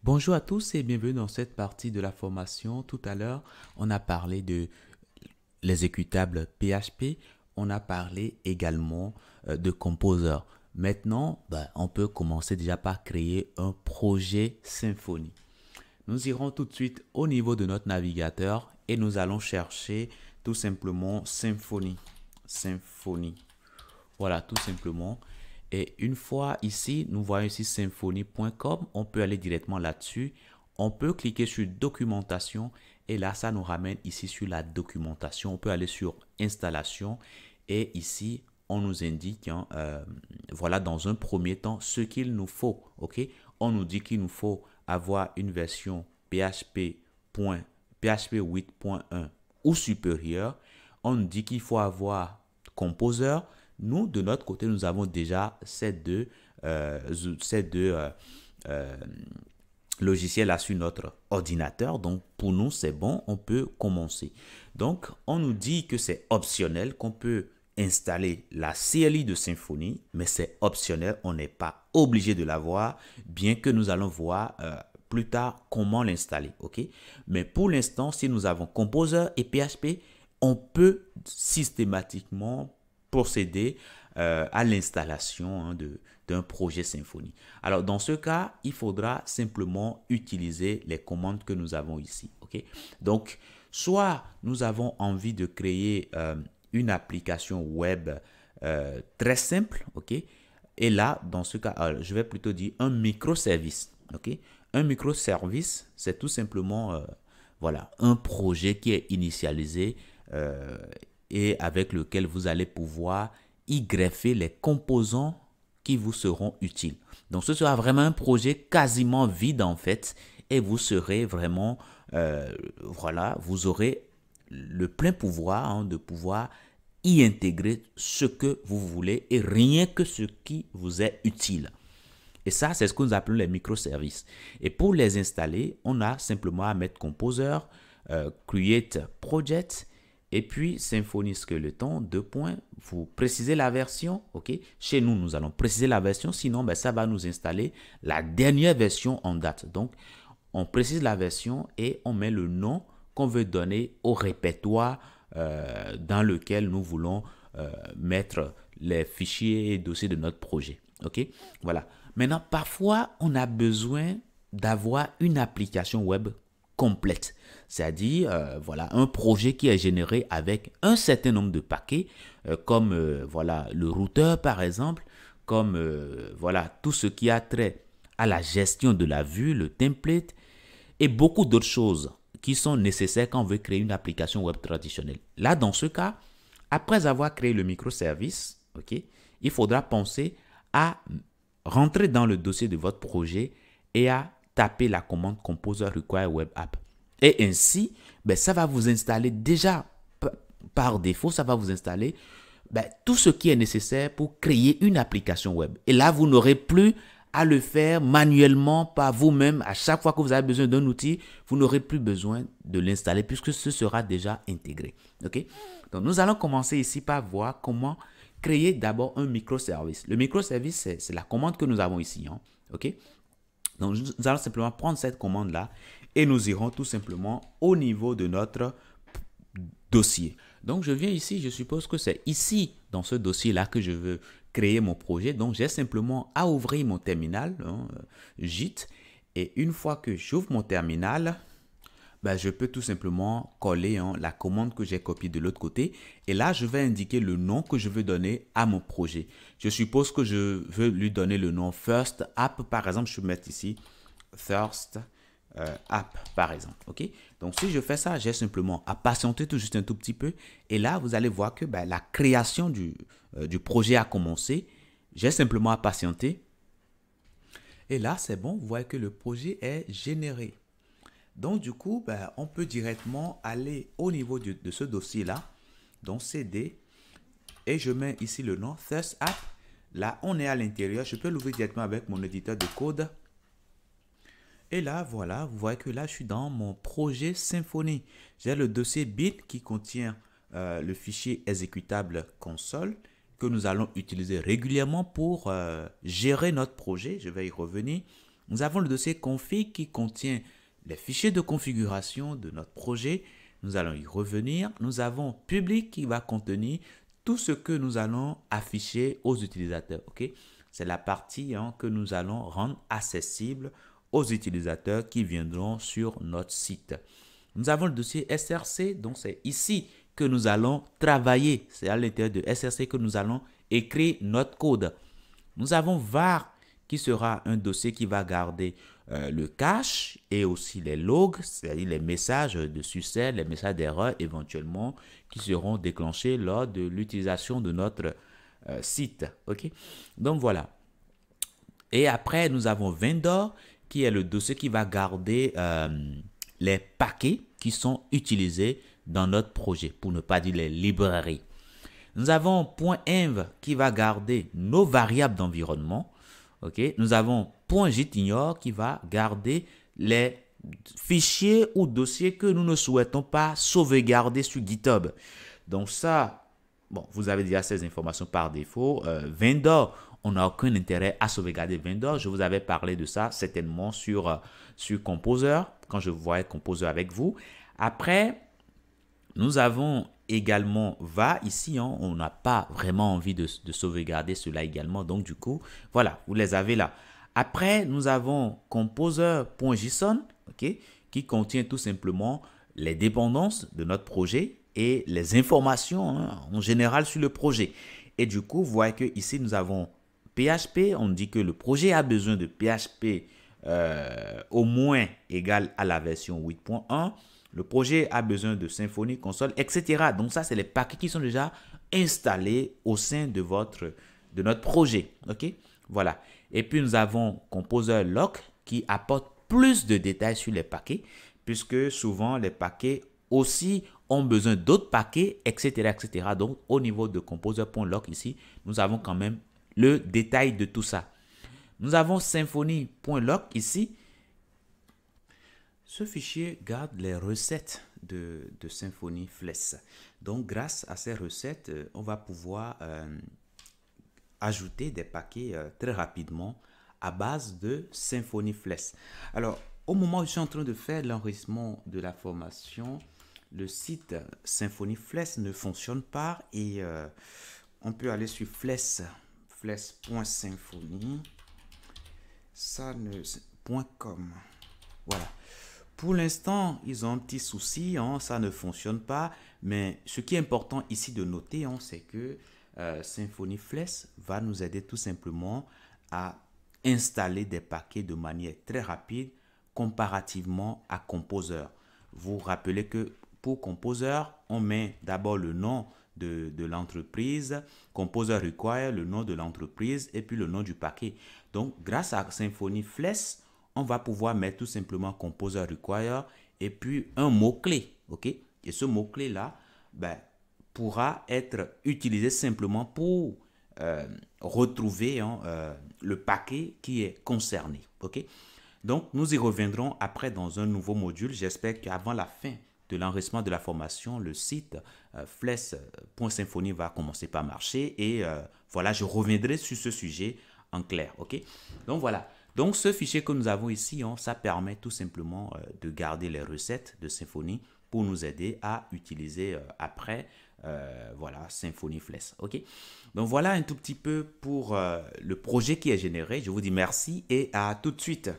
Bonjour à tous et bienvenue dans cette partie de la formation. Tout à l'heure, on a parlé de l'exécutable PHP. On a parlé également de Composer. Maintenant, on peut commencer déjà par créer un projet Symfony. Nous irons tout de suite au niveau de notre navigateur et nous allons chercher tout simplement Symfony. Symfony. Voilà, tout simplement. Et une fois ici, nous voyons ici symfony.com. On peut aller directement là-dessus. On peut cliquer sur documentation et là, ça nous ramène ici sur la documentation. On peut aller sur installation et ici, on nous indique, voilà, dans un premier temps, ce qu'il nous faut. OK? On nous dit qu'il nous faut avoir une version PHP 8.1 ou supérieure. On nous dit qu'il faut avoir Composer. Nous, de notre côté, nous avons déjà ces deux logiciels-là sur notre ordinateur. Donc, pour nous, c'est bon, on peut commencer. Donc, on nous dit que c'est optionnel, qu'on peut installer la CLI de Symfony, mais c'est optionnel, on n'est pas obligé de l'avoir, bien que nous allons voir plus tard comment l'installer. Ok? Mais pour l'instant, si nous avons Composer et PHP, on peut systématiquement procéder à l'installation d'un projet Symfony. Alors, dans ce cas, il faudra simplement utiliser les commandes que nous avons ici. Okay? Donc, soit nous avons envie de créer une application web très simple, ok? Et là, dans ce cas, je vais plutôt dire un microservice. Ok? Un microservice, c'est tout simplement voilà, un projet qui est initialisé et avec lequel vous allez pouvoir y greffer les composants qui vous seront utiles. Donc ce sera vraiment un projet quasiment vide en fait et vous serez vraiment, voilà, vous aurez le plein pouvoir de pouvoir y intégrer ce que vous voulez et rien que ce qui vous est utile. Et ça, c'est ce que nous appelons les microservices. Et pour les installer, on a simplement à mettre Composer, Create Project, et puis Symfony Skeleton, deux points, vous précisez la version, ok? Chez nous, nous allons préciser la version, sinon, ça va nous installer la dernière version en date. Donc, on précise la version et on met le nom qu'on veut donner au répertoire dans lequel nous voulons mettre les fichiers et dossiers de notre projet. Ok? Voilà. Maintenant, parfois, on a besoin d'avoir une application web complète. C'est-à-dire, voilà, un projet qui est généré avec un certain nombre de paquets, comme voilà, le routeur par exemple, comme voilà, tout ce qui a trait à la gestion de la vue, le template et beaucoup d'autres choses qui sont nécessaires quand on veut créer une application web traditionnelle. Là, dans ce cas, après avoir créé le microservice, ok, il faudra penser à rentrer dans le dossier de votre projet et à taper la commande Composer Require Web App. Et ainsi, ça va vous installer déjà par défaut, ça va vous installer tout ce qui est nécessaire pour créer une application web. Et là, vous n'aurez plus à le faire manuellement par vous-même. À chaque fois que vous avez besoin d'un outil, vous n'aurez plus besoin de l'installer puisque ce sera déjà intégré. Okay? Donc, nous allons commencer ici par voir comment créer d'abord un microservice. Le microservice, c'est la commande que nous avons ici. OK? Donc, nous allons simplement prendre cette commande-là et nous irons tout simplement au niveau de notre dossier. Donc, je viens ici, je suppose que c'est ici, dans ce dossier-là, que je veux créer mon projet. Donc, j'ai simplement à ouvrir mon terminal, Git. Et une fois que j'ouvre mon terminal, je peux tout simplement coller la commande que j'ai copiée de l'autre côté. Et là, je vais indiquer le nom que je veux donner à mon projet. Je suppose que je veux lui donner le nom First App. Par exemple, je vais mettre ici First App, par exemple. OK? Donc, si je fais ça, j'ai simplement à patienter tout juste un tout petit peu. Et là, vous allez voir que la création du projet a commencé. J'ai simplement à patienter. Et là, c'est bon. Vous voyez que le projet est généré. Donc, du coup, on peut directement aller au niveau de ce dossier-là, donc CD, et je mets ici le nom First App. Là, on est à l'intérieur. Je peux l'ouvrir directement avec mon éditeur de code. Et là, voilà, vous voyez que là, je suis dans mon projet Symfony. J'ai le dossier bin qui contient le fichier exécutable console que nous allons utiliser régulièrement pour gérer notre projet. Je vais y revenir. Nous avons le dossier config qui contient les fichiers de configuration de notre projet. Nous allons y revenir. Nous avons public qui va contenir tout ce que nous allons afficher aux utilisateurs. Ok? C'est la partie que nous allons rendre accessible aux utilisateurs qui viendront sur notre site. Nous avons le dossier SRC, donc c'est ici que nous allons travailler. C'est à l'intérieur de SRC que nous allons écrire notre code. Nous avons var qui sera un dossier qui va garder le cache et aussi les logs, c'est-à-dire les messages de succès, les messages d'erreur éventuellement qui seront déclenchés lors de l'utilisation de notre site. Ok? Donc voilà. Et après, nous avons vendor qui est le dossier qui va garder les paquets qui sont utilisés dans notre projet, pour ne pas dire les librairies. Nous avons .env qui va garder nos variables d'environnement. Okay? Nous avons .jtignore qui va garder les fichiers ou dossiers que nous ne souhaitons pas sauvegarder sur GitHub. Donc ça, bon, vous avez déjà ces informations par défaut. Vendor, on n'a aucun intérêt à sauvegarder Vendor. Je vous avais parlé de ça certainement sur Composer, quand je voyais Composer avec vous. Après, nous avons également va ici, on n'a pas vraiment envie de sauvegarder cela également. Donc du coup, voilà, vous les avez là. Après, nous avons composer.json, okay, qui contient tout simplement les dépendances de notre projet et les informations en général sur le projet. Et du coup, vous voyez que ici, nous avons PHP. On dit que le projet a besoin de PHP au moins égal à la version 8.1. Le projet a besoin de Symfony, console, etc. Donc ça, c'est les paquets qui sont déjà installés au sein de notre projet. Ok, voilà. Et puis, nous avons Composer Lock qui apporte plus de détails sur les paquets, puisque souvent, les paquets aussi ont besoin d'autres paquets, etc., etc. Donc, au niveau de Composer.lock ici, nous avons quand même le détail de tout ça. Nous avons Symfony.lock ici. Ce fichier garde les recettes de Symfony Flex. Donc, grâce à ces recettes, on va pouvoir ajouter des paquets très rapidement à base de Symfony Flex. Alors, au moment où je suis en train de faire l'enregistrement de la formation, le site Symfony Flex ne fonctionne pas et on peut aller sur flex.symfony, .com. Voilà. Pour l'instant, ils ont un petit souci, ça ne fonctionne pas. Mais ce qui est important ici de noter, c'est que Symfony Flex va nous aider tout simplement à installer des paquets de manière très rapide comparativement à Composer. Vous vous rappelez que pour Composer, on met d'abord le nom de l'entreprise, Composer require le nom de l'entreprise et puis le nom du paquet. Donc, grâce à Symfony Flex, on va pouvoir mettre tout simplement Composer require et puis un mot-clé. Ok? Et ce mot-clé-là pourra être utilisé simplement pour retrouver le paquet qui est concerné. Ok? Donc, nous y reviendrons après dans un nouveau module. J'espère qu'avant la fin de l'enregistrement de la formation, le site flex.symfony va commencer par marcher. Et voilà, je reviendrai sur ce sujet en clair. Ok? Donc, voilà. Donc, ce fichier que nous avons ici, ça permet tout simplement de garder les recettes de Symfony pour nous aider à utiliser après, voilà, Symfony Flex. OK? Donc, voilà un tout petit peu pour le projet qui est généré. Je vous dis merci et à tout de suite.